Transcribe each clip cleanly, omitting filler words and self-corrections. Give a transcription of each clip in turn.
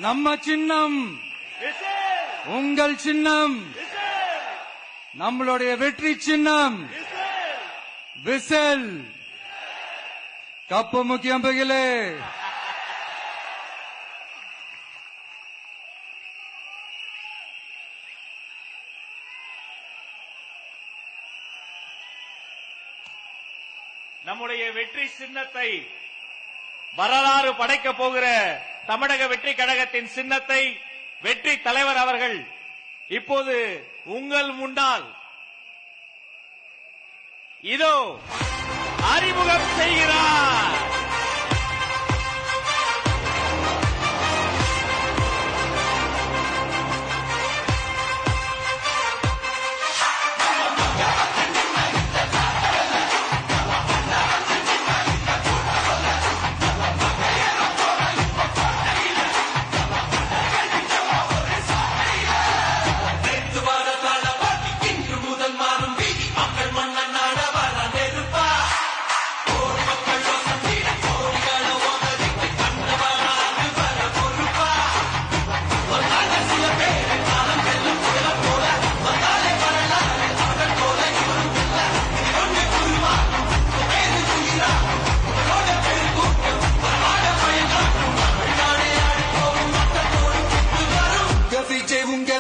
நம்ம சின்னம், உங்கள் சின்னம், நம்மளுடைய வெற்றி சின்னம் விசில். கப்பு முக்கியம் பகிலே. நம்முடைய வெற்றி சின்னத்தை வரலாறு படைக்க போகிற தமிழக வெற்றி கழகத்தின் சின்னத்தை வெற்றி தலைவர் அவர்கள் இப்போது உங்கள் முன்னால் இதோ அறிமுகம் செய்கிறார்.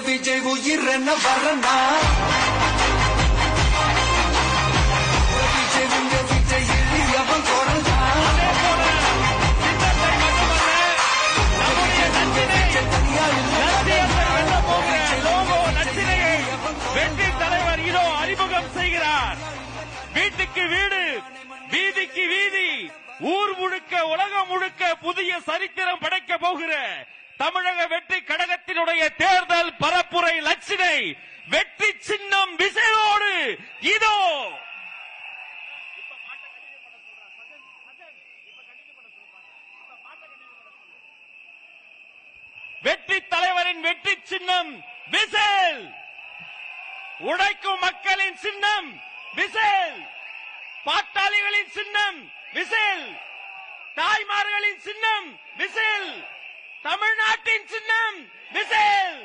விஜய் உயிர் என்ன வரனா விஜய் எளியவன் குரல்தா வெற்றி தலைவர் இதோ அறிமுகம் செய்கிறார். வீட்டுக்கு வீடு, வீதிக்கு வீதி, ஊர் முழுக்க உலகம் முழுக்க புதிய சரித்திரம் படைக்க போகிற தமிழக வெற்றி கழகத்தினுடைய தேர்தல் பரப்புரை லட்சினை வெற்றி சின்னம் விசையோடு இதோ. வெற்றி தலைவரின் வெற்றி சின்னம் விசில். உழைக்கும் மக்களின் சின்னம் விசில். பாட்டாளிகளின் சின்னம் விசில். தாய்மார்களின் சின்னம் விசில். தமிழ்நாட்டின் சின்னம் விசில்.